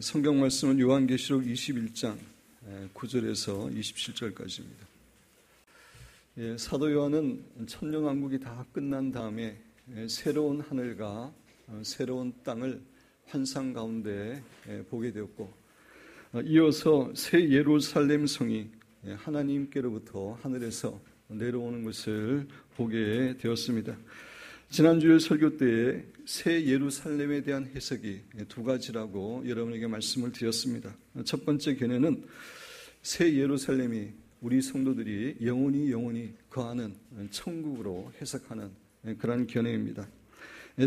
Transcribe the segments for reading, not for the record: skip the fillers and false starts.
성경 말씀은 요한계시록 21장 9절에서 27절까지입니다. 사도 요한은 천년왕국이 다 끝난 다음에 새로운 하늘과 새로운 땅을 환상 가운데 보게 되었고, 이어서 새 예루살렘 성이 하나님께로부터 하늘에서 내려오는 것을 보게 되었습니다. 지난주일 설교 때에 새 예루살렘에 대한 해석이 두 가지라고 여러분에게 말씀을 드렸습니다. 첫 번째 견해는 새 예루살렘이 우리 성도들이 영원히 거하는 천국으로 해석하는 그런 견해입니다.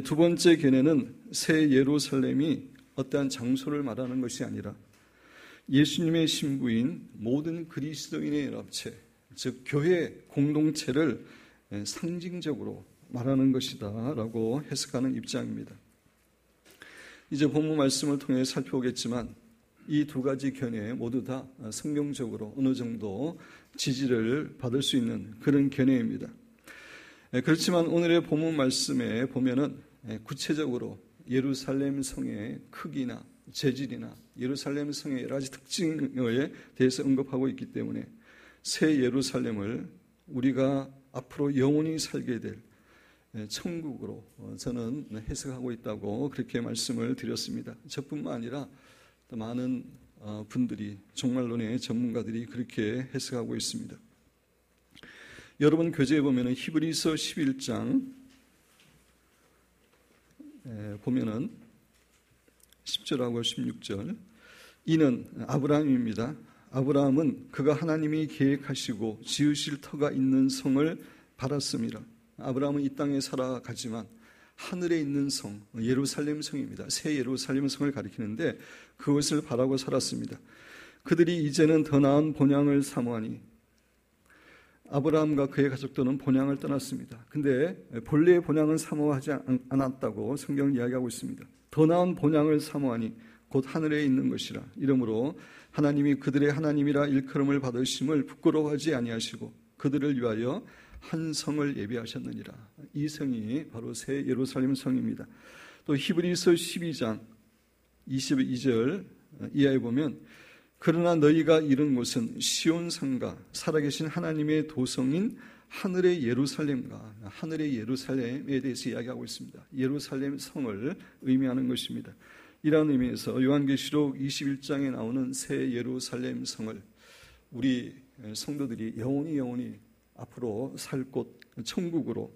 두 번째 견해는 새 예루살렘이 어떠한 장소를 말하는 것이 아니라 예수님의 신부인 모든 그리스도인의 연합체, 즉 교회 공동체를 상징적으로 말하는 것이다 라고 해석하는 입장입니다. 이제 본문 말씀을 통해 살펴보겠지만 이 두 가지 견해 모두 다 성경적으로 어느 정도 지지를 받을 수 있는 그런 견해입니다. 그렇지만 오늘의 본문 말씀에 보면은 구체적으로 예루살렘 성의 크기나 재질이나 예루살렘 성의 여러 가지 특징에 대해서 언급하고 있기 때문에 새 예루살렘을 우리가 앞으로 영원히 살게 될 천국으로 저는 해석하고 있다고 그렇게 말씀을 드렸습니다. 저뿐만 아니라 또 많은 분들이, 종말론의 전문가들이 그렇게 해석하고 있습니다. 여러분 교재에 보면은 히브리서 11장 보면은 10절하고 16절, 이는 아브라함입니다. 아브라함은 그가 하나님이 계획하시고 지으실 터가 있는 성을 바랐습니다. 아브라함은 이 땅에 살아가지만 하늘에 있는 성, 예루살렘 성입니다. 새 예루살렘 성을 가리키는데 그것을 바라고 살았습니다. 그들이 이제는 더 나은 본향을 사모하니, 아브라함과 그의 가족들은 본향을 떠났습니다. 근데 본래의 본향은 사모하지 않았다고 성경은 이야기하고 있습니다. 더 나은 본향을 사모하니 곧 하늘에 있는 것이라. 이러므로 하나님이 그들의 하나님이라 일컬음을 받으심을 부끄러워하지 아니하시고 그들을 위하여 한 성을 예비하셨느니라. 이 성이 바로 새 예루살렘 성입니다. 또 히브리서 12장 22절 이하에 보면, 그러나 너희가 이른 곳은 시온산과 살아계신 하나님의 도성인 하늘의 예루살렘과, 하늘의 예루살렘에 대해서 이야기하고 있습니다. 예루살렘 성을 의미하는 것입니다. 이런 의미에서 요한계시록 21장에 나오는 새 예루살렘 성을 우리 성도들이 영원히 앞으로 살 곳 천국으로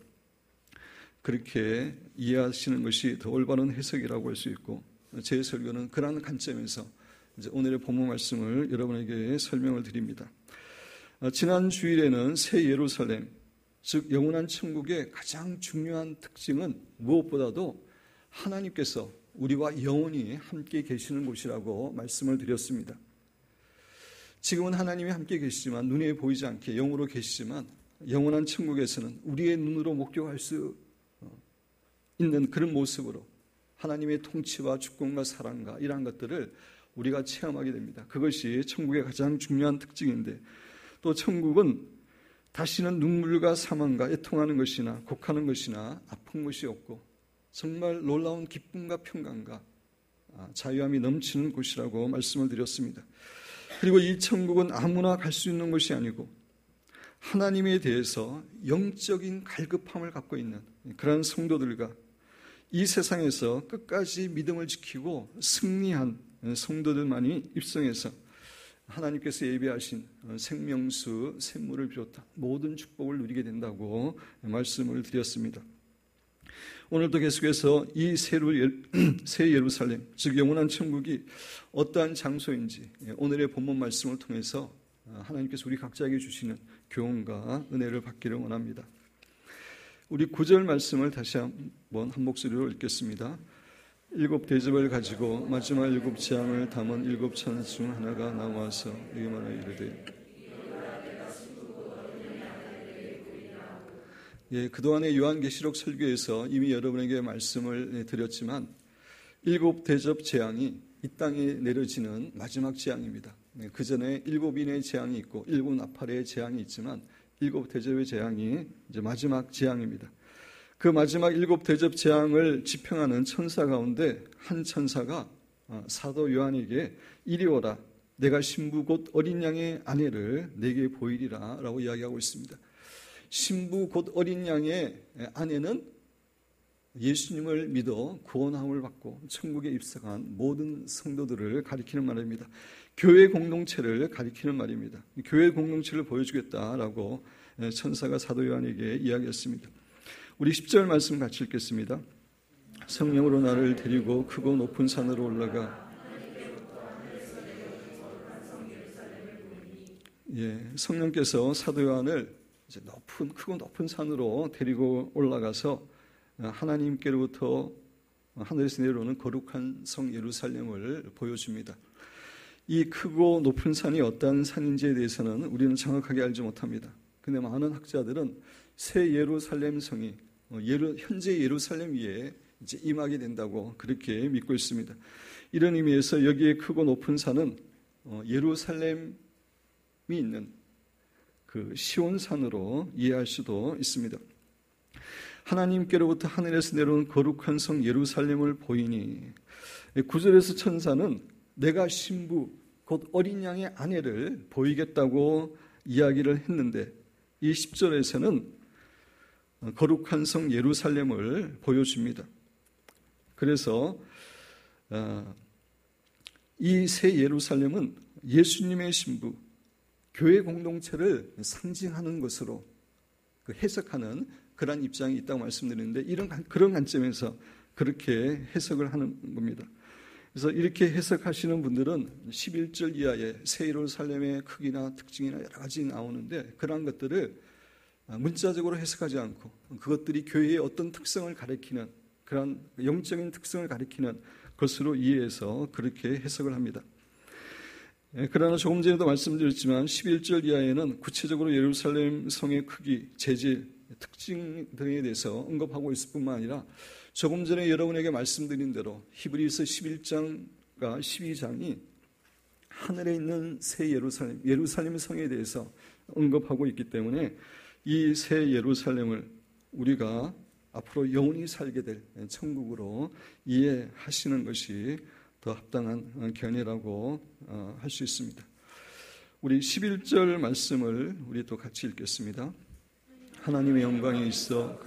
그렇게 이해하시는 것이 더 올바른 해석이라고 할 수 있고, 제 설교는 그러한 관점에서 이제 오늘의 본문 말씀을 여러분에게 설명을 드립니다. 지난 주일에는 새 예루살렘, 즉 영원한 천국의 가장 중요한 특징은 무엇보다도 하나님께서 우리와 영원히 함께 계시는 곳이라고 말씀을 드렸습니다. 지금은 하나님이 함께 계시지만, 눈에 보이지 않게 영으로 계시지만, 영원한 천국에서는 우리의 눈으로 목격할 수 있는 그런 모습으로 하나님의 통치와 주권과 사랑과 이러한 것들을 우리가 체험하게 됩니다. 그것이 천국의 가장 중요한 특징인데, 또 천국은 다시는 눈물과 사망과 애통하는 것이나 곡하는 것이나 아픈 것이 없고 정말 놀라운 기쁨과 평강과 자유함이 넘치는 곳이라고 말씀을 드렸습니다. 그리고 이 천국은 아무나 갈 수 있는 것이 아니고 하나님에 대해서 영적인 갈급함을 갖고 있는 그런 성도들과 이 세상에서 끝까지 믿음을 지키고 승리한 성도들만이 입성해서 하나님께서 예비하신 생명수, 샘물을 비롯한 모든 축복을 누리게 된다고 말씀을 드렸습니다. 오늘도 계속해서 이 새 예루살렘, 즉 영원한 천국이 어떠한 장소인지 오늘의 본문 말씀을 통해서 하나님께서 우리 각자에게 주시는 교훈과 은혜를 받기를 원합니다. 우리 9절 말씀을 다시 한번 한 목소리로 읽겠습니다. 7 대접을 가지고 마지막 7 재앙을 담은 7 천사 중 하나가 나와서 이게 말하 이르되, 그동안의 요한계시록 설교에서 이미 여러분에게 말씀을 드렸지만 7 대접 재앙이 이 땅에 내려지는 마지막 재앙입니다. 그 전에 7인의 재앙이 있고 7 나팔의 재앙이 있지만 7 대접의 재앙이 이제 마지막 재앙입니다. 그 마지막 7 대접 재앙을 지평하는 천사 가운데 한 천사가 사도 요한에게 이리 오라 내가 신부 곧 어린 양의 아내를 내게 보이리라 라고 이야기하고 있습니다. 신부 곧 어린 양의 아내는 예수님을 믿어 구원함을 받고 천국에 입성한 모든 성도들을 가리키는 말입니다. 교회 공동체를 가리키는 말입니다. 교회 공동체를 보여주겠다라고 천사가 사도 요한에게 이야기했습니다. 우리 10절 말씀 같이 읽겠습니다. 성령으로 나를 데리고 크고 높은 산으로 올라가 성령께서 사도 요한을 이제 크고 높은 산으로 데리고 올라가서 하나님께로부터 하늘에서 내려오는 거룩한 성 예루살렘을 보여줍니다. 이 크고 높은 산이 어떤 산인지에 대해서는 우리는 정확하게 알지 못합니다. 근데 많은 학자들은 새 예루살렘 성이 현재 예루살렘 위에 이제 임하게 된다고 그렇게 믿고 있습니다. 이런 의미에서 여기에 크고 높은 산은 예루살렘이 있는 그 시온산으로 이해할 수도 있습니다. 하나님께로부터 하늘에서 내려온 거룩한 성 예루살렘을 보이니 9절에서 천사는 내가 신부 곧 어린 양의 아내를 보이겠다고 이야기를 했는데 이 10절에서는 거룩한 성 예루살렘을 보여줍니다. 그래서 이 새 예루살렘은 예수님의 신부, 교회 공동체를 상징하는 것으로 해석하는 그런 입장이 있다고 말씀드리는데 그런 관점에서 그렇게 해석을 하는 겁니다. 그래서 이렇게 해석하시는 분들은 11절 이하의 새 예루살렘의 크기나 특징이나 여러 가지 나오는데 그러한 것들을 문자적으로 해석하지 않고 그것들이 교회의 어떤 특성을 가리키는 그런 영적인 특성을 가리키는 것으로 이해해서 그렇게 해석을 합니다. 그러나 조금 전에도 말씀드렸지만 11절 이하에는 구체적으로 예루살렘 성의 크기, 재질, 특징 등에 대해서 언급하고 있을 뿐만 아니라 조금 전에 여러분에게 말씀드린 대로 히브리서 11장과 12장이 하늘에 있는 새 예루살렘 성에 대해서 언급하고 있기 때문에 이 새 예루살렘을 우리가 앞으로 영원히 살게 될 천국으로 이해하시는 것이 더 합당한 견해라고 할 수 있습니다. 우리 11절 말씀을 우리 또 같이 읽겠습니다. 하나님의 영광이 있어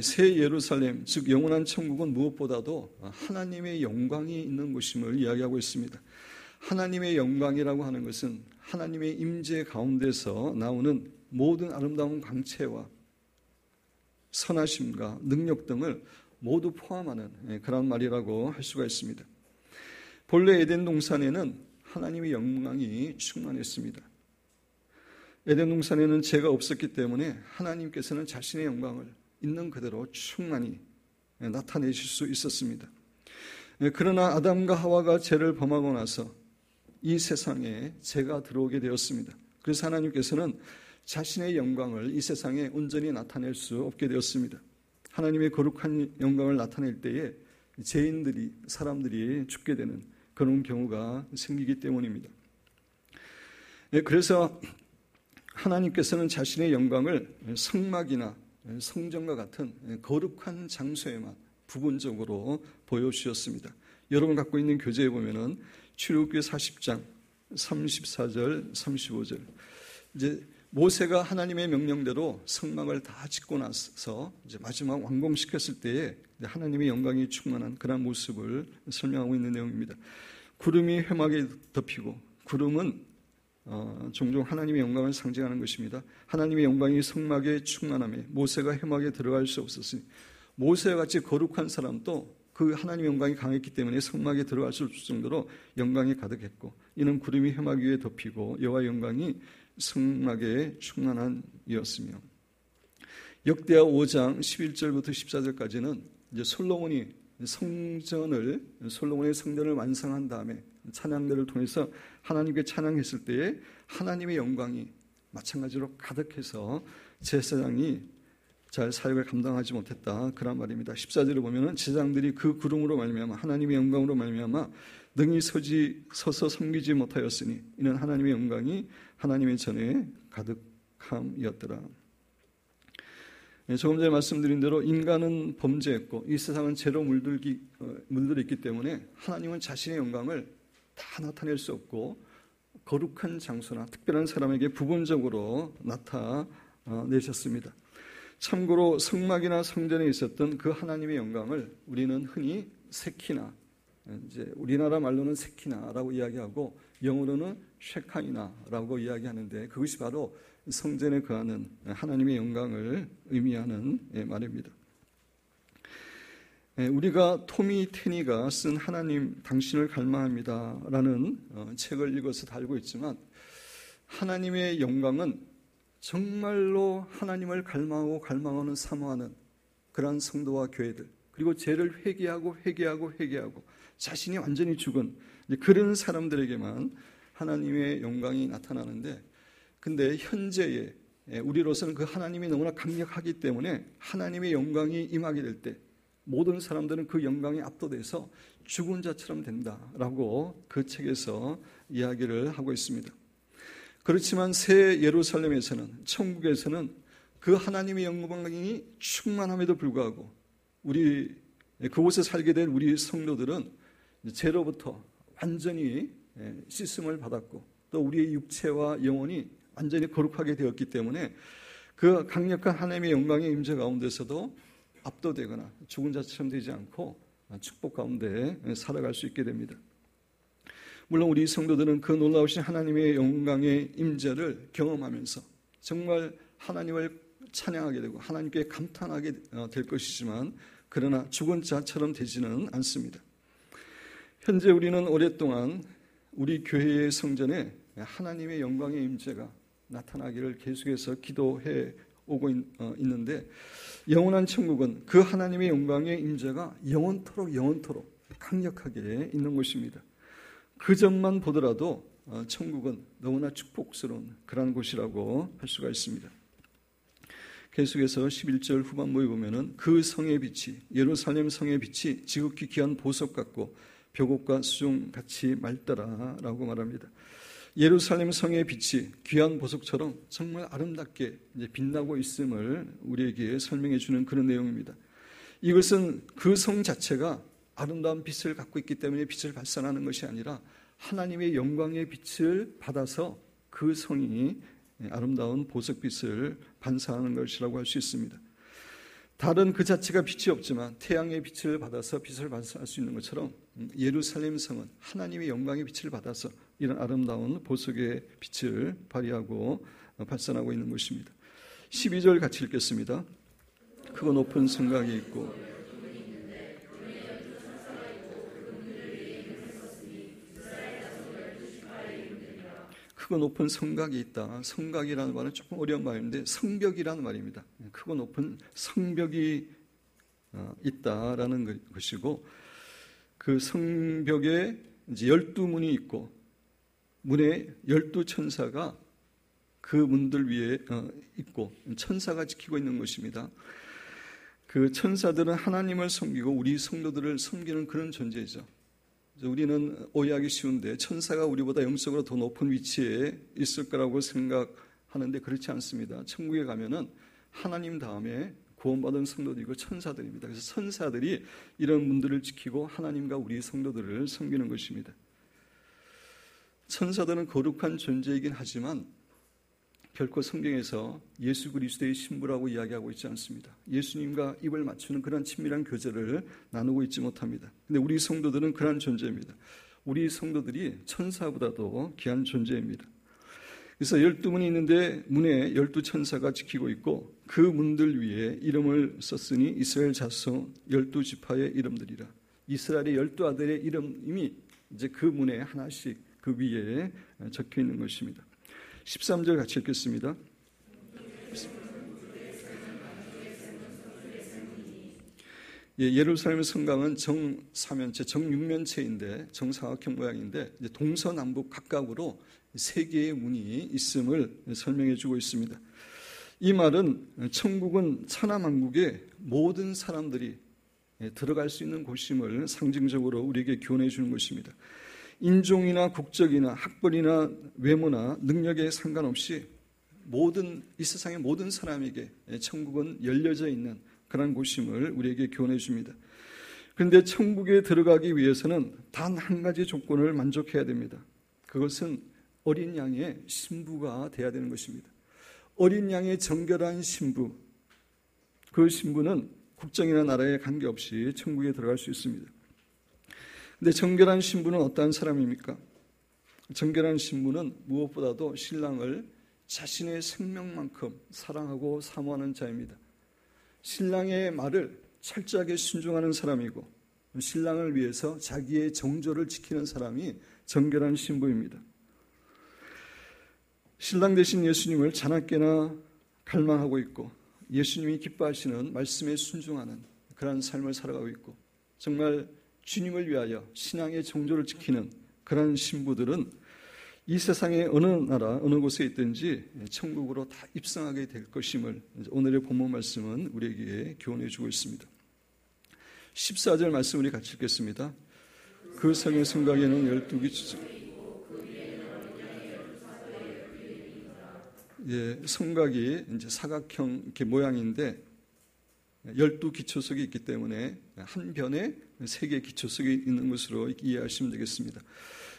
새 예루살렘, 즉 영원한 천국은 무엇보다도 하나님의 영광이 있는 곳임을 이야기하고 있습니다. 하나님의 영광이라고 하는 것은 하나님의 임재 가운데서 나오는 모든 아름다운 광채와 선하심과 능력 등을 모두 포함하는 그런 말이라고 할 수가 있습니다. 본래 에덴 동산에는 하나님의 영광이 충만했습니다. 에덴 동산에는 죄가 없었기 때문에 하나님께서는 자신의 영광을 있는 그대로 충만히 나타내실 수 있었습니다. 그러나 아담과 하와가 죄를 범하고 나서 이 세상에 죄가 들어오게 되었습니다. 그래서 하나님께서는 자신의 영광을 이 세상에 온전히 나타낼 수 없게 되었습니다. 하나님의 거룩한 영광을 나타낼 때에 사람들이 죽게 되는 그런 경우가 생기기 때문입니다. 그래서 하나님께서는 자신의 영광을 성막이나 성전과 같은 거룩한 장소에만 부분적으로 보여주셨습니다. 여러분 갖고 있는 교재에 보면은 출애굽기 40장 34절 35절 이제 모세가 하나님의 명령대로 성막을 다 짓고 나서 이제 마지막 완공시켰을 때에 하나님의 영광이 충만한 그런 모습을 설명하고 있는 내용입니다. 구름이 회막에 덮이고 구름은 종종 하나님의 영광을 상징하는 것입니다. 하나님의 영광이 성막에 충만함에 모세가 회막에 들어갈 수 없었으니 모세와 같이 거룩한 사람도 그 하나님의 영광이 강했기 때문에 성막에 들어갈 수 없을 정도로 영광이 가득했고 이는 구름이 회막 위에 덮이고 여호와의 영광이 성막에 충만한 이었으며 역대하 5장 11절부터 14절까지는 이제 솔로몬의 성전을 완성한 다음에 찬양들을 통해서 하나님께 찬양했을 때에 하나님의 영광이 마찬가지로 가득해서 제사장이 잘 사역을 감당하지 못했다 그런 말입니다. 14절을 보면은 제사장들이 그 구름으로 말미암아 하나님의 영광으로 말미암아 능히 서서 섬기지 못하였으니 이는 하나님의 영광이 하나님의 전에 가득함이었더라. 조금 전에 말씀드린 대로 인간은 범죄했고 이 세상은 죄로 물들어 있기 때문에 하나님은 자신의 영광을 다 나타낼 수 없고 거룩한 장소나 특별한 사람에게 부분적으로 나타내셨습니다. 참고로 성막이나 성전에 있었던 그 하나님의 영광을 우리는 흔히 세키나, 이제 우리나라 말로는 세키나라고 이야기하고 영어로는 쉐카이나라고 이야기하는데 그것이 바로 성전에 거하는 하나님의 영광을 의미하는 말입니다. 우리가 토미 테니가 쓴 하나님 당신을 갈망합니다라는 책을 읽어서 다 알고 있지만 하나님의 영광은 정말로 하나님을 갈망하는 사모하는 그러한 성도와 교회들, 그리고 죄를 회개하고 자신이 완전히 죽은 그런 사람들에게만 하나님의 영광이 나타나는데, 근데 현재의 우리로서는 그 하나님이 너무나 강력하기 때문에 하나님의 영광이 임하게 될 때 모든 사람들은 그 영광에 압도돼서 죽은 자처럼 된다라고 그 책에서 이야기를 하고 있습니다. 그렇지만 새 예루살렘에서는, 천국에서는 그 하나님의 영광이 충만함에도 불구하고 그곳에 살게 된 우리 성도들은 죄로부터 완전히 씻음을 받았고 또 우리의 육체와 영혼이 완전히 거룩하게 되었기 때문에 그 강력한 하나님의 영광의 임재 가운데서도 압도되거나 죽은 자처럼 되지 않고 축복 가운데 살아갈 수 있게 됩니다. 물론 우리 성도들은 그 놀라우신 하나님의 영광의 임재를 경험하면서 정말 하나님을 찬양하게 되고 하나님께 감탄하게 될 것이지만 그러나 죽은 자처럼 되지는 않습니다. 현재 우리는 오랫동안 우리 교회의 성전에 하나님의 영광의 임재가 나타나기를 계속해서 기도해 오고 있는데 영원한 천국은 그 하나님의 영광의 임재가 영원토록 강력하게 있는 곳입니다. 그 점만 보더라도 천국은 너무나 축복스러운 그런 곳이라고 할 수가 있습니다. 계속해서 11절 후반부에 보면은 그 성의 빛이, 예루살렘 성의 빛이 지극히 귀한 보석 같고 벽옥과 수종같이 맑더라라고 말합니다. 예루살렘 성의 빛이 귀한 보석처럼 정말 아름답게 빛나고 있음을 우리에게 설명해 주는 그런 내용입니다. 이것은 그 성 자체가 아름다운 빛을 갖고 있기 때문에 빛을 발산하는 것이 아니라 하나님의 영광의 빛을 받아서 그 성이 아름다운 보석빛을 반사하는 것이라고 할 수 있습니다. 달은 그 자체가 빛이 없지만 태양의 빛을 받아서 빛을 발산할 수 있는 것처럼 예루살렘 성은 하나님의 영광의 빛을 받아서 이런 아름다운 보석의 빛을 발휘하고 발산하고 있는 것입니다. 12절 같이 읽겠습니다. 크고 높은 성곽이 있고 크고 높은 성곽이 있다. 성곽이라는 말은 조금 어려운 말인데 성벽이라는 말입니다. 크고 높은 성벽이 있다라는 것이고 그 성벽에 이제 12문이 있고 문에 12천사가 그 문들 위에 있고 천사가 지키고 있는 것입니다. 그 천사들은 하나님을 섬기고 우리 성도들을 섬기는 그런 존재이죠. 우리는 오해하기 쉬운데 천사가 우리보다 영적으로 더 높은 위치에 있을 거라고 생각하는데 그렇지 않습니다. 천국에 가면은 하나님 다음에 구원받은 성도들이고 천사들입니다. 그래서 천사들이 이런 문들을 지키고 하나님과 우리 성도들을 섬기는 것입니다. 천사들은 거룩한 존재이긴 하지만 결코 성경에서 예수 그리스도의 신부라고 이야기하고 있지 않습니다. 예수님과 입을 맞추는 그런 친밀한 교제를 나누고 있지 못합니다. 그런데 우리 성도들은 그런 존재입니다. 우리 성도들이 천사보다도 귀한 존재입니다. 그래서 12문이 있는데 문에 12천사가 지키고 있고 그 문들 위에 이름을 썼으니 이스라엘 자손 12지파의 이름들이라. 이스라엘의 12아들의 이름이 이제 그 문에 하나씩 그 위에 적혀 있는 것입니다. 13절 같이 읽겠습니다. 예루살렘 성곽은 정사면체, 정육면체인데 정사각형 모양인데 동서남북 각각으로 세 개의 문이 있음을 설명해 주고 있습니다. 이 말은 천국은 천하만국의 모든 사람들이 들어갈 수 있는 곳임을 상징적으로 우리에게 교훈해 주는 것입니다. 인종이나 국적이나 학벌이나 외모나 능력에 상관없이 이 세상의 모든 사람에게 천국은 열려져 있는 그런 곳임을 우리에게 교훈해 줍니다. 그런데 천국에 들어가기 위해서는 단 한 가지 조건을 만족해야 됩니다. 그것은 어린 양의 신부가 돼야 되는 것입니다. 어린 양의 정결한 신부, 그 신부는 국정이나 나라에 관계없이 천국에 들어갈 수 있습니다. 그런데 정결한 신부는 어떠한 사람입니까? 정결한 신부는 무엇보다도 신랑을 자신의 생명만큼 사랑하고 사모하는 자입니다. 신랑의 말을 철저하게 순종하는 사람이고 신랑을 위해서 자기의 정조를 지키는 사람이 정결한 신부입니다. 신랑 되신 예수님을 자나깨나 갈망하고 있고 예수님이 기뻐하시는 말씀에 순종하는 그런 삶을 살아가고 있고 정말 주님을 위하여 신앙의 정조를 지키는 그런 신부들은 이 세상의 어느 나라 어느 곳에 있든지 천국으로 다 입성하게 될 것임을 오늘의 본문 말씀은 우리에게 교훈해 주고 있습니다. 14절 말씀 우리 같이 읽겠습니다. 그 성의 성곽에는 12기초석, 성곽이 이제 사각형 이렇게 모양인데 12기초석이 있기 때문에 한 변에 3개의 기초석이 있는 것으로 이해하시면 되겠습니다.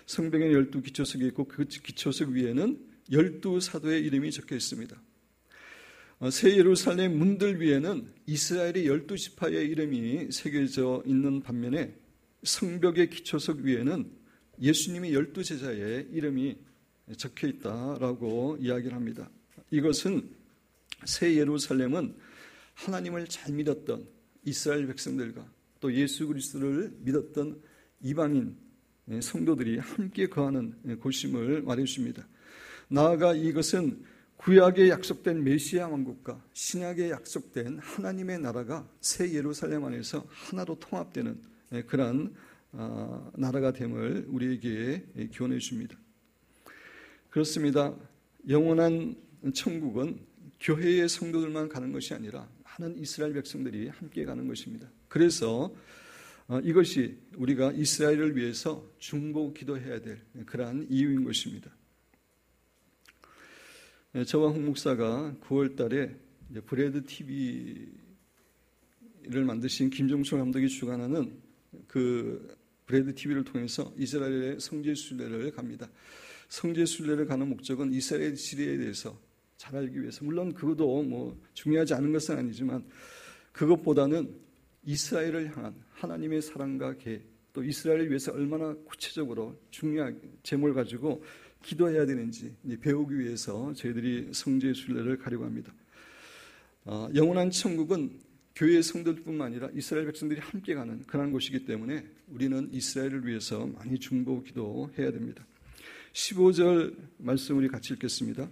성벽에 12기초석이 있고 그 기초석 위에는 12사도의 이름이 적혀 있습니다. 새 예루살렘 문들 위에는 이스라엘의 12지파의 이름이 새겨져 있는 반면에 성벽의 기초석 위에는 예수님의 12제자의 이름이 적혀 있다라고 이야기를 합니다. 이것은 새 예루살렘은 하나님을 잘 믿었던 이스라엘 백성들과 또 예수 그리스도를 믿었던 이방인 성도들이 함께 거하는 곳임을 말해줍니다. 나아가 이것은 구약에 약속된 메시아 왕국과 신약에 약속된 하나님의 나라가 새 예루살렘 안에서 하나로 통합되는 그러한 나라가 됨을 우리에게 교훈해 줍니다. 그렇습니다. 영원한 천국은 교회의 성도들만 가는 것이 아니라 많은 이스라엘 백성들이 함께 가는 것입니다. 그래서 이것이 우리가 이스라엘을 위해서 중보 기도해야 될 그러한 이유인 것입니다. 저와 홍 목사가 9월 달에 브레드 TV를 만드신 김종철 감독이 주관하는 그 브레드 TV를 통해서 이스라엘의 성지 순례를 갑니다. 성지 순례를 가는 목적은 이스라엘 지리에 대해서 잘 알기 위해서, 물론 그것도 중요하지 않은 것은 아니지만 그것보다는 이스라엘을 향한 하나님의 사랑과 계획, 또 이스라엘을 위해서 얼마나 구체적으로 중요한 제목을 가지고 기도해야 되는지 배우기 위해서 저희들이 성지 순례를 가려고 합니다. 영원한 천국은 교회의 성도들뿐만 아니라 이스라엘 백성들이 함께 가는 그런 곳이기 때문에 우리는 이스라엘을 위해서 많이 중보 기도해야 됩니다. 15절 말씀 우리 같이 읽겠습니다.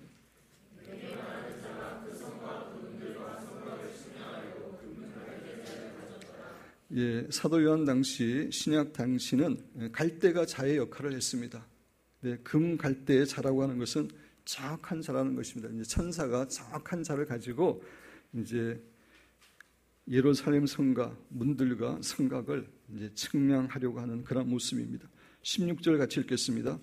사도 요한 당시, 신약 당시는 갈대가 자의 역할을 했습니다. 금 갈대의 자라고 하는 것은 정확한 자라는 것입니다. 이제 천사가 정확한 자를 가지고 이제 예루살렘 성곽, 문들과 성곽을 이제 측량하려고 하는 그런 모습입니다. 16절 같이 읽겠습니다.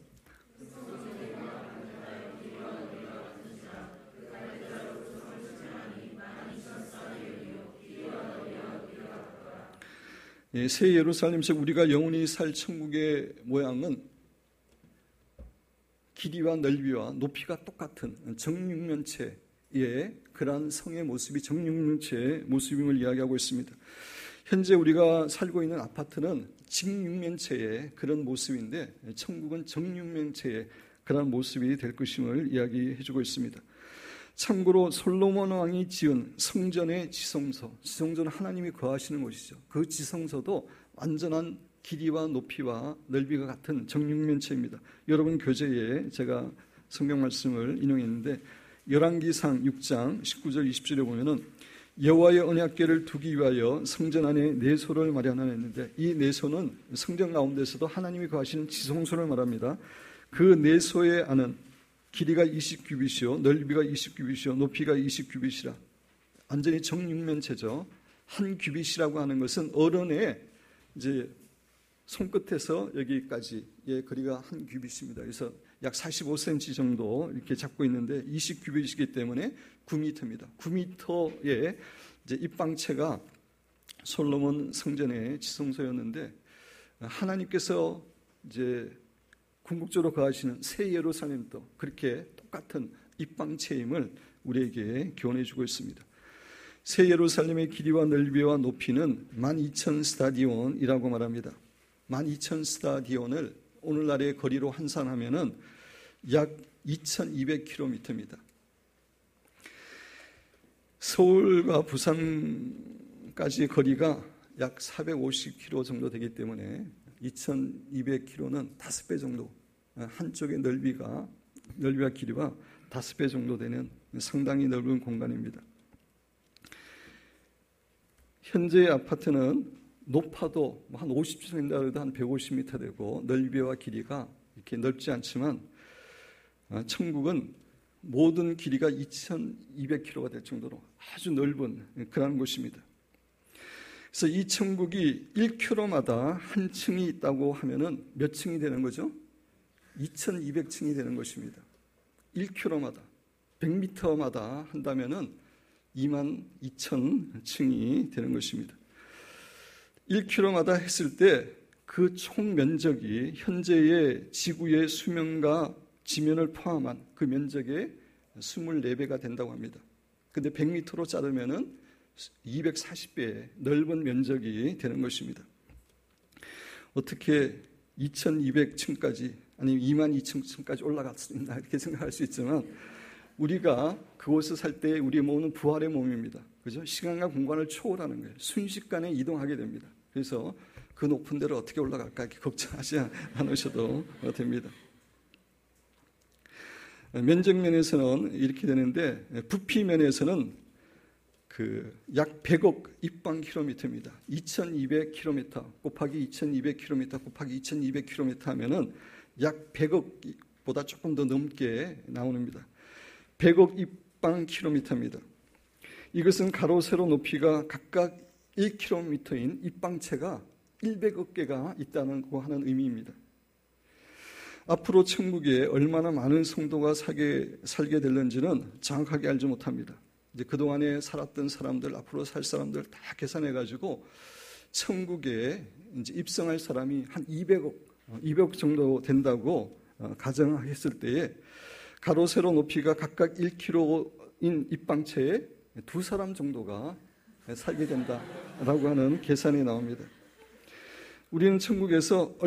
새 예루살렘에서 우리가 영원히 살 천국의 모양은 길이와 넓이와 높이가 똑같은 정육면체의 그러한 성의 모습이 정육면체의 모습임을 이야기하고 있습니다. 현재 우리가 살고 있는 아파트는 직육면체의 그런 모습인데 천국은 정육면체의 그런 모습이 될 것임을 이야기해주고 있습니다. 참고로 솔로몬 왕이 지은 성전의 지성소는 하나님이 거하시는 곳이죠. 그 지성소도 완전한 길이와 높이와 넓이가 같은 정육면체입니다. 여러분 교재에 제가 성경 말씀을 인용했는데 열왕기상 6장 19절 20절에 보면은 여호와의 언약궤를 두기 위하여 성전 안에 내소를 마련하였는데 이 내소는 성전 가운데서도 하나님이 거하시는 지성소를 말합니다. 그 내소의 안은 길이가 20규빗이요 넓이가 20규빗이요 높이가 20규빗이라 완전히 정육면체죠. 한 규빗이라고 하는 것은 어른의 이제 손끝에서 여기까지의 거리가 한 규빗입니다. 그래서 약 45cm 정도 이렇게 잡고 있는데 20규빗이기 때문에 9m입니다. 9m의 이제 입방체가 솔로몬 성전의 지성소였는데 하나님께서 이제 궁극적으로 거하시는 새 예루살렘도 그렇게 똑같은 입방체임을 우리에게 교훈해 주고 있습니다. 새 예루살렘의 길이와 넓이와 높이는 12,000 스타디온이라고 말합니다. 12,000 스타디온을 오늘날의 거리로 환산하면은 약 2,200km입니다. 서울과 부산까지의 거리가 약 450km 정도 되기 때문에 2,200km는 5배 정도, 한쪽의 넓이와 길이가 5배 정도 되는 상당히 넓은 공간입니다. 현재의 아파트는 높아도 한 50층 된다 해도 한 150m 되고 넓이와 길이가 이렇게 넓지 않지만 천국은 모든 길이가 2,200km가 될 정도로 아주 넓은 그런 곳입니다. 그래서 이 천국이 1km마다 한 층이 있다고 하면은 몇 층이 되는 거죠? 2,200층이 되는 것입니다. 1km마다 100m마다 한다면은 22,000층이 되는 것입니다. 1km마다 했을 때 그 총 면적이 현재의 지구의 수면과 지면을 포함한 그 면적의 24배가 된다고 합니다. 근데 100m로 자르면은 240배의 넓은 면적이 되는 것입니다. 어떻게 2,200층까지 아니면 22,000층까지 올라갈 수 있나 이렇게 생각할 수 있지만 우리가 그곳에 살 때 우리의 몸은 부활의 몸입니다. 그죠? 시간과 공간을 초월하는 거예요. 순식간에 이동하게 됩니다. 그래서 그 높은 데를 어떻게 올라갈까 이렇게 걱정하지 않으셔도 됩니다. 면적면에서는 이렇게 되는데 부피면에서는 약 100억 입방킬로미터입니다. 2200km 곱하기 2200km 곱하기 2200km 하면은 약 100억보다 조금 더 넘게 나옵니다. 100억 입방킬로미터입니다. 이것은 가로 세로 높이가 각각 1km인 입방체가 100억 개가 있다는 거 하는 의미입니다. 앞으로 천국에 얼마나 많은 성도가 살게 될는지는 정확하게 알지 못합니다. 이제 그동안에 살았던 사람들, 앞으로 살 사람들 다 계산해가지고 천국에 이제 입성할 사람이 한 200억 정도 된다고 가정했을 때에 가로 세로 높이가 각각 1km인 입방체에 2사람 정도가 살게 된다라고 하는 계산이 나옵니다. 우리는 천국에서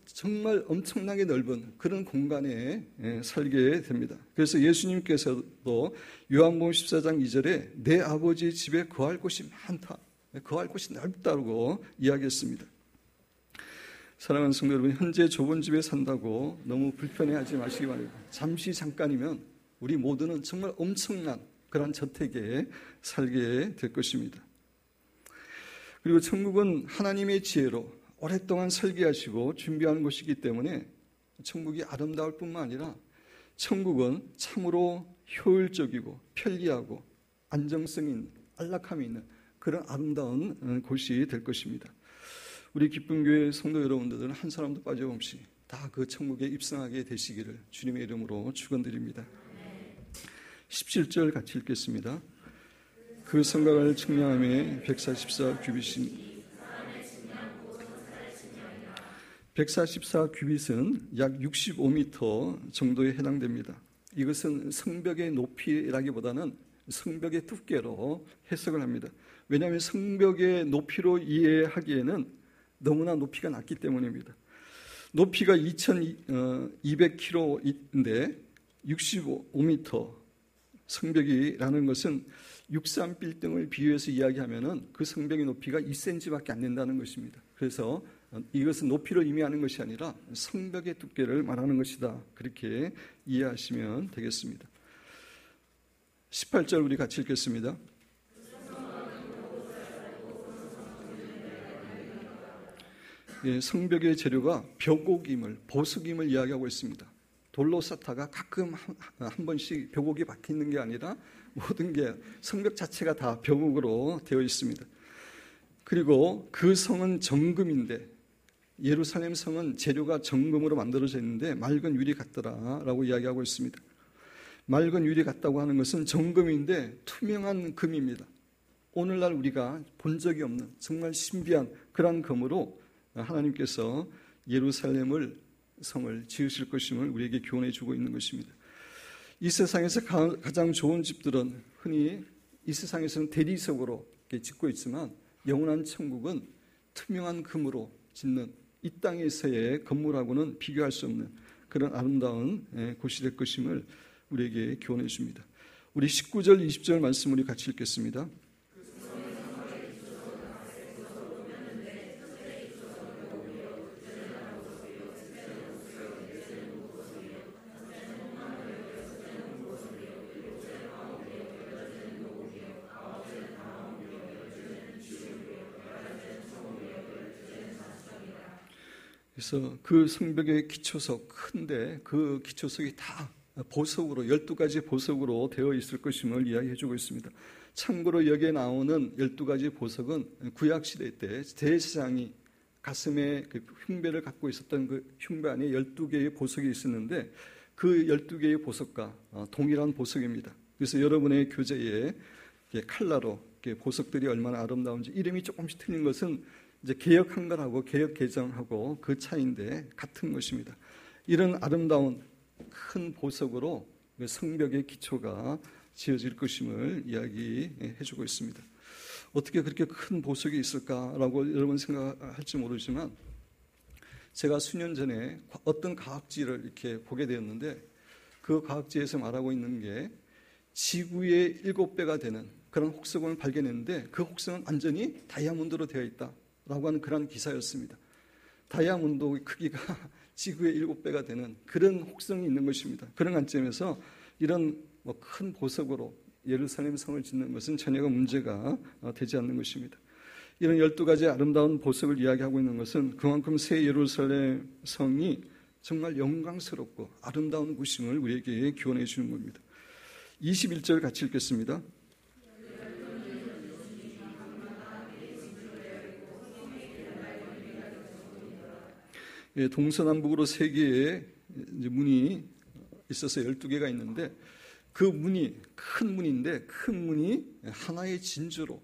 정말 엄청나게 넓은 그런 공간에 살게 됩니다. 그래서 예수님께서도 요한복음 14장 2절에 내 아버지 집에 거할 곳이 많다, 거할 곳이 넓다고 이야기했습니다. 사랑하는 성도 여러분, 현재 좁은 집에 산다고 너무 불편해하지 마시기 바랍니다. 잠깐이면 우리 모두는 정말 엄청난 그런 저택에 살게 될 것입니다. 그리고 천국은 하나님의 지혜로 오랫동안 설계하시고 준비한 곳이기 때문에 천국이 아름다울 뿐만 아니라 천국은 참으로 효율적이고 편리하고 안정성이 있는, 안락함이 있는 그런 아름다운 곳이 될 것입니다. 우리 기쁨교회 성도 여러분들은 한 사람도 빠짐없이 다 그 천국에 입성하게 되시기를 주님의 이름으로 축원드립니다. 17절 같이 읽겠습니다. 그 성곽을 측량함에 144규빗인 144규빗은 약 65m 정도에 해당됩니다. 이것은 성벽의 높이라기보다는 성벽의 두께로 해석을 합니다. 왜냐하면 성벽의 높이로 이해하기에는 너무나 높이가 낮기 때문입니다. 높이가 2200km인데 65m 성벽이라는 것은 63빌딩을 비유해서 이야기하면은 그 성벽의 높이가 2cm밖에 안 된다는 것입니다. 그래서 이것은 높이를 의미하는 것이 아니라 성벽의 두께를 말하는 것이다. 그렇게 이해하시면 되겠습니다. 18절 우리 같이 읽겠습니다. 예, 성벽의 재료가 벽옥임을, 보석임을 이야기하고 있습니다. 돌로 쌓다가 가끔 한 번씩 벽옥이 박혀 있는 게 아니라 모든 게 성벽 자체가 다 벽옥으로 되어 있습니다. 그리고 그 성은 정금인데 예루살렘 성은 재료가 정금으로 만들어져 있는데 맑은 유리 같더라라고 이야기하고 있습니다. 맑은 유리 같다고 하는 것은 정금인데 투명한 금입니다. 오늘날 우리가 본 적이 없는 정말 신비한 그런 금으로 하나님께서 예루살렘을 성을 지으실 것임을 우리에게 교훈해 주고 있는 것입니다. 이 세상에서 가장 좋은 집들은 흔히 이 세상에서는 대리석으로 짓고 있지만 영원한 천국은 투명한 금으로 짓는 이 땅에서의 건물하고는 비교할 수 없는 그런 아름다운 곳이 될 것임을 우리에게 교훈해 줍니다. 우리 19절 20절 말씀 우리 같이 읽겠습니다. 그래서 그 성벽의 기초석 큰데 그 기초석이 다 보석으로 12가지 보석으로 되어 있을 것임을 이야기해 주고 있습니다. 참고로 여기에 나오는 12가지 보석은 구약시대 때 제사장이 가슴에 그 흉배를 갖고 있었던 그 흉배 안에 12개의 보석이 있었는데 그 12개의 보석과 동일한 보석입니다. 그래서 여러분의 교재에 칼라로 보석들이 얼마나 아름다운지 이름이 조금씩 틀린 것은 이제 개역 한글하고 개역 개정하고 그 차이인데 같은 것입니다. 이런 아름다운 큰 보석으로 성벽의 기초가 지어질 것임을 이야기해 주고 있습니다. 어떻게 그렇게 큰 보석이 있을까라고 여러분 생각할지 모르지만 제가 수년 전에 어떤 과학지를 이렇게 보게 되었는데 그 과학지에서 말하고 있는 게 지구의 7배가 되는 그런 혹성을 발견했는데 그 혹성은 완전히 다이아몬드로 되어 있다라고 하는 그런 기사였습니다. 다이아몬드 크기가 지구의 7배가 되는 그런 혹성이 있는 것입니다. 그런 관점에서 이런 큰 보석으로 예루살렘 성을 짓는 것은 전혀 문제가 되지 않는 것입니다. 이런 12가지 아름다운 보석을 이야기하고 있는 것은 그만큼 새 예루살렘 성이 정말 영광스럽고 아름다운 곳임을 우리에게 교훈해 주는 겁니다. 21절 같이 읽겠습니다. 동서남북으로 3개의 문이 있어서 12개가 있는데 그 문이 큰 문인데 큰 문이 하나의 진주로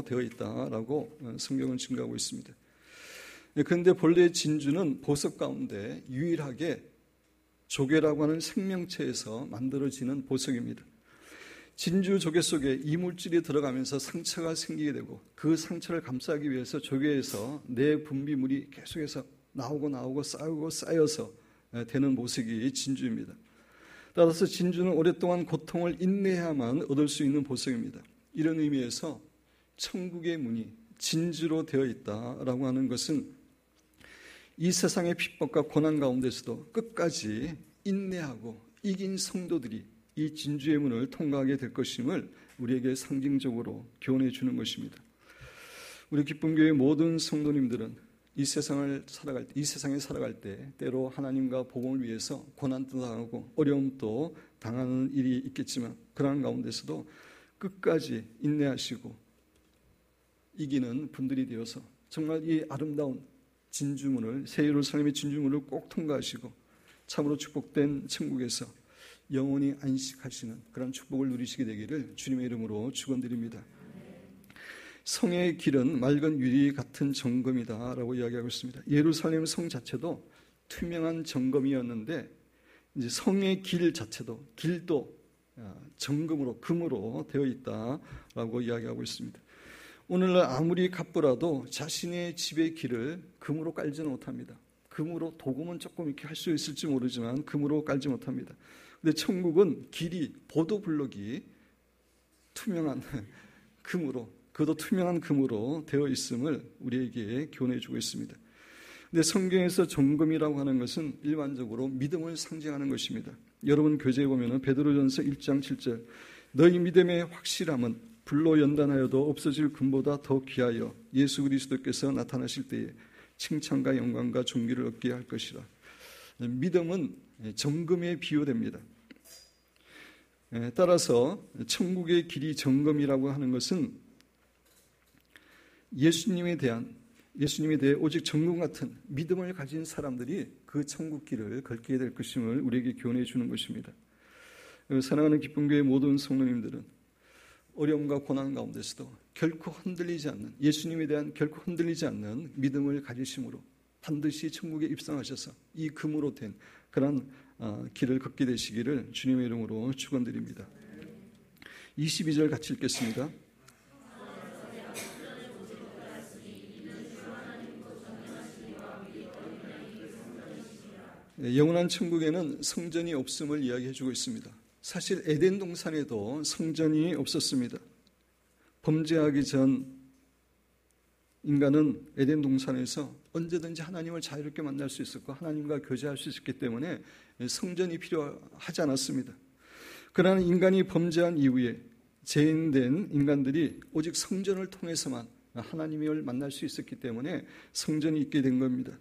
되어 있다라고 성경은 증거하고 있습니다. 그런데 본래 진주는 보석 가운데 유일하게 조개라고 하는 생명체에서 만들어지는 보석입니다. 진주 조개 속에 이물질이 들어가면서 상처가 생기게 되고 그 상처를 감싸기 위해서 조개에서 내분비물이 계속해서 나오고 쌓여서 되는 보석이 진주입니다. 따라서 진주는 오랫동안 고통을 인내해야만 얻을 수 있는 보석입니다. 이런 의미에서 천국의 문이 진주로 되어 있다라고 하는 것은 이 세상의 핍박과 고난 가운데서도 끝까지 인내하고 이긴 성도들이 이 진주의 문을 통과하게 될 것임을 우리에게 상징적으로 교훈해 주는 것입니다. 우리 기쁨교회 모든 성도님들은 이 세상에 살아갈 때 때로 하나님과 복음을 위해서 고난도 당하고 어려움도 당하는 일이 있겠지만 그러한 가운데서도 끝까지 인내하시고 이기는 분들이 되어서 정말 이 아름다운 진주문을 새 예루살렘의 진주문을 꼭 통과하시고 참으로 축복된 천국에서 영원히 안식하시는 그런 축복을 누리시게 되기를 주님의 이름으로 축원드립니다. 성의 길은 맑은 유리 같은 정금이다라고 이야기하고 있습니다. 예루살렘 성 자체도 투명한 정금이었는데 이제 성의 길 자체도 길도 정금으로 금으로 되어 있다라고 이야기하고 있습니다. 오늘날 아무리 갑부라도 자신의 집의 길을 금으로 깔지는 못합니다. 금으로 도금은 조금 이렇게 할 수 있을지 모르지만 금으로 깔지 못합니다. 근데 천국은 길이 보도블록이 투명한 금으로 그도 투명한 금으로 되어 있음을 우리에게 교훈해 주고 있습니다. 근데 성경에서 정금이라고 하는 것은 일반적으로 믿음을 상징하는 것입니다. 여러분 교재에 보면 베드로전서 1장 7절 너희 믿음의 확실함은 불로 연단하여도 없어질 금보다 더 귀하여 예수 그리스도께서 나타나실 때에 칭찬과 영광과 존귀를 얻게 할 것이라. 믿음은 정금에 비유됩니다. 따라서 천국의 길이 정금이라고 하는 것은 예수님에 대한 예수님에 대해 오직 정금 같은 믿음을 가진 사람들이 그 천국 길을 걷게 될 것임을 우리에게 교훈해 주는 것입니다. 사랑하는 기쁨교회 모든 성도님들은 어려움과 고난 가운데서도 결코 흔들리지 않는, 예수님에 대한 결코 흔들리지 않는 믿음을 가지심으로 반드시 천국에 입성하셔서 이 금으로 된 그런 길을 걷게 되시기를 주님의 이름으로 축원드립니다. 22절 같이 읽겠습니다. 영원한 천국에는 성전이 없음을 이야기해주고 있습니다. 사실 에덴 동산에도 성전이 없었습니다. 범죄하기 전 인간은 에덴 동산에서 언제든지 하나님을 자유롭게 만날 수 있었고 하나님과 교제할 수 있었기 때문에 성전이 필요하지 않았습니다. 그러나 인간이 범죄한 이후에 죄인된 인간들이 오직 성전을 통해서만 하나님을 만날 수 있었기 때문에 성전이 있게 된 겁니다.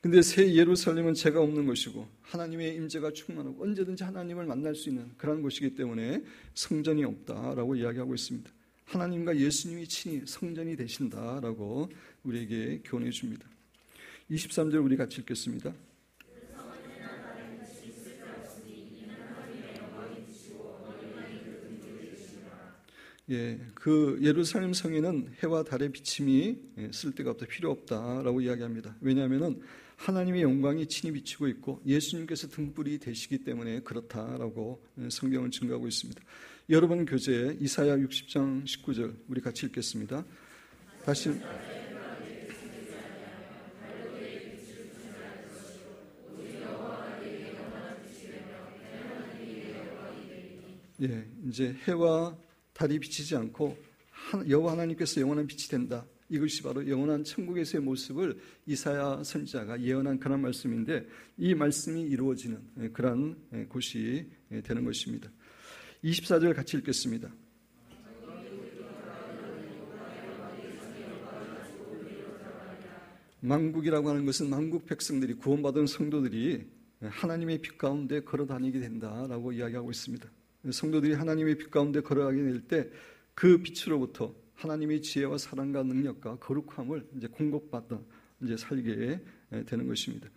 근데 새 예루살렘은 죄가 없는 것이고 하나님의 임재가 충만하고 언제든지 하나님을 만날 수 있는 그런 곳이기 때문에 성전이 없다라고 이야기하고 있습니다. 하나님과 예수님이 친히 성전이 되신다라고 우리에게 교훈해 줍니다. 23절 우리 같이 읽겠습니다. 그 예루살렘 성에는 해와 달의 비침이 쓸데가 없다, 필요 없다라고 이야기합니다. 왜냐하면 하나님의 영광이 친히 비치고 있고 예수님께서 등불이 되시기 때문에 그렇다라고 성경은 증거하고 있습니다. 여러분 교재에 이사야 60장 19절 우리 같이 읽겠습니다. 다시 이제 해와 달이 비치지 않고 여호와 하나님께서 영원한 빛이 된다. 이것이 바로 영원한 천국에서의 모습을 이사야 선지자가 예언한 그런 말씀인데 이 말씀이 이루어지는 그런 곳이 되는 것입니다. 24절 같이 읽겠습니다. 만국이라고 하는 것은 만국 백성들이 구원받은 성도들이 하나님의 빛 가운데 걸어다니게 된다라고 이야기하고 있습니다. 성도들이 하나님의 빛 가운데 걸어가게 될 때 그 빛으로부터 하나님의 지혜와 사랑과 능력과 거룩함을 이제 공급받아 이제 살게 되는 것입니다.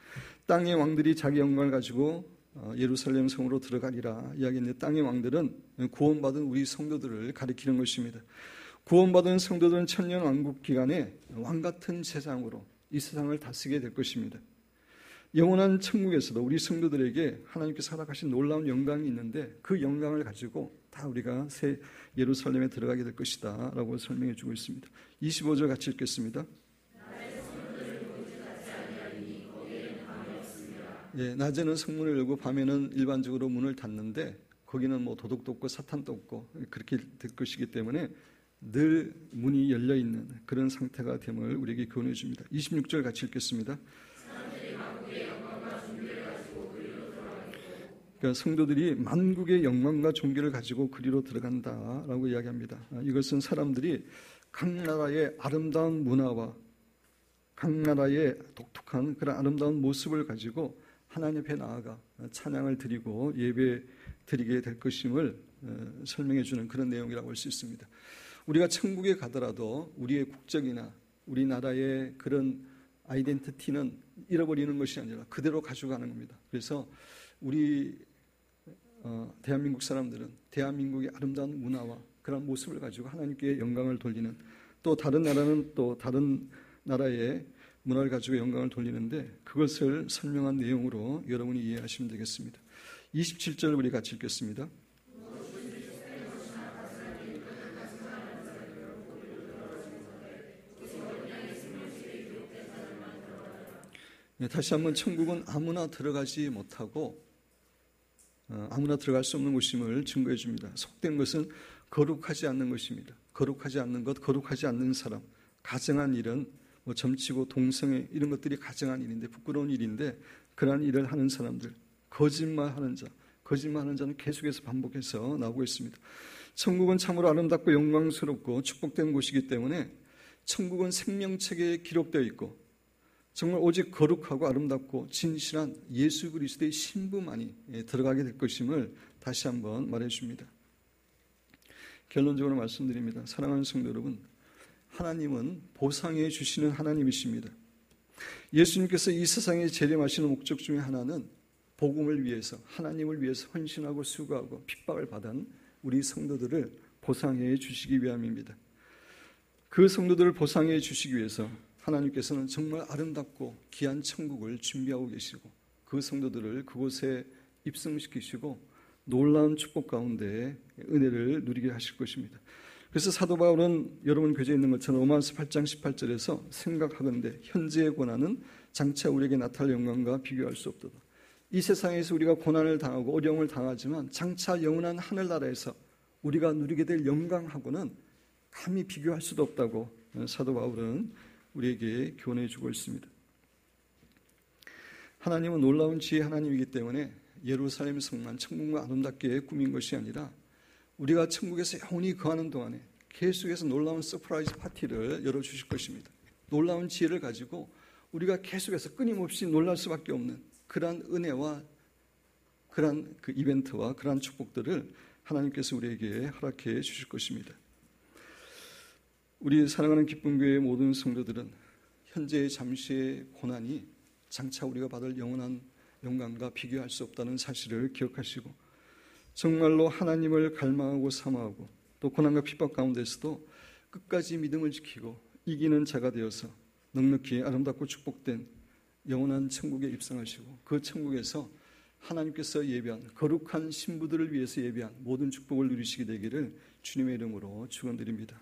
땅의 왕들이 자기 영광을 가지고 예루살렘 성으로 들어가리라 이야기했는데 땅의 왕들은 구원받은 우리 성도들을 가리키는 것입니다. 구원받은 성도들은 천년 왕국 기간에 왕 같은 세상으로 이 세상을 다스리게 될 것입니다. 영원한 천국에서도 우리 성도들에게 하나님께서 허락하신 놀라운 영광이 있는데 그 영광을 가지고 다 우리가 새 예루살렘에 들어가게 될 것이다 라고 설명해 주고 있습니다. 25절 같이 읽겠습니다. 낮에는 성문을 열고 밤에는 일반적으로 문을 닫는데 거기는 뭐 도둑도 없고 사탄도 없고 그렇게 될 것이기 때문에 늘 문이 열려 있는 그런 상태가 됨을 우리에게 교훈해 줍니다. 26절 같이 읽겠습니다. 그러니까 성도들이 만국의 영광과 존귀를 가지고 그리로 들어간다라고 이야기합니다. 이것은 사람들이 각 나라의 아름다운 문화와 각 나라의 독특한 그런 아름다운 모습을 가지고 하나님 앞에 나아가 찬양을 드리고 예배 드리게 될 것임을 설명해 주는 그런 내용이라고 할 수 있습니다. 우리가 천국에 가더라도 우리의 국적이나 우리나라의 그런 아이덴티티는 잃어버리는 것이 아니라 그대로 가져가는 겁니다. 그래서 우리 대한민국 사람들은 대한민국의 아름다운 문화와 그런 모습을 가지고 하나님께 영광을 돌리는, 또 다른 나라는 또 다른 나라의 문화를 가지고 영광을 돌리는데 그것을 설명한 내용으로 여러분이 이해하시면 되겠습니다. 27절 우리 같이 읽겠습니다. 다시 한번 천국은 아무나 들어가지 못하고 아무나 들어갈 수 없는 곳임을 증거해 줍니다. 속된 것은 거룩하지 않는 것입니다. 거룩하지 않는 것, 거룩하지 않는 사람, 가증한 일은 뭐 점치고 동성애 이런 것들이 가증한 일인데 부끄러운 일인데 그러한 일을 하는 사람들, 거짓말하는 자는 계속해서 반복해서 나오고 있습니다. 천국은 참으로 아름답고 영광스럽고 축복된 곳이기 때문에 천국은 생명책에 기록되어 있고 정말 오직 거룩하고 아름답고 진실한 예수 그리스도의 신부만이 들어가게 될 것임을 다시 한번 말해 줍니다. 결론적으로 말씀드립니다. 사랑하는 성도 여러분, 하나님은 보상해 주시는 하나님이십니다. 예수님께서 이 세상에 재림하시는 목적 중에 하나는 복음을 위해서, 하나님을 위해서 헌신하고 수고하고 핍박을 받은 우리 성도들을 보상해 주시기 위함입니다. 그 성도들을 보상해 주시기 위해서 하나님께서는 정말 아름답고 귀한 천국을 준비하고 계시고 그 성도들을 그곳에 입성시키시고 놀라운 축복 가운데 은혜를 누리게 하실 것입니다. 그래서 사도 바울은 여러분 교재에 있는 것처럼 로마서 8장 18절에서 생각하건대 현재의 고난은 장차 우리에게 나타날 영광과 비교할 수 없도다. 이 세상에서 우리가 고난을 당하고 어려움을 당하지만 장차 영원한 하늘나라에서 우리가 누리게 될 영광하고는 감히 비교할 수도 없다고 사도 바울은 우리에게 교훈해 주고 있습니다. 하나님은 놀라운 지혜 하나님이기 때문에 예루살렘 성만 천국과 아름답게 꾸민 것이 아니라 우리가 천국에서 영원히 거하는 동안에 계속해서 놀라운 서프라이즈 파티를 열어주실 것입니다. 놀라운 지혜를 가지고 우리가 계속해서 끊임없이 놀랄 수밖에 없는 그러한 은혜와 그러한 그 이벤트와 그러한 축복들을 하나님께서 우리에게 허락해 주실 것입니다. 우리 사랑하는 기쁨교회의 모든 성도들은 현재의 잠시의 고난이 장차 우리가 받을 영원한 영광과 비교할 수 없다는 사실을 기억하시고 정말로 하나님을 갈망하고 사모하고 또 고난과 핍박 가운데서도 끝까지 믿음을 지키고 이기는 자가 되어서 넉넉히 아름답고 축복된 영원한 천국에 입성하시고 그 천국에서 하나님께서 예비한 거룩한 신부들을 위해서 예비한 모든 축복을 누리시게 되기를 주님의 이름으로 축원드립니다.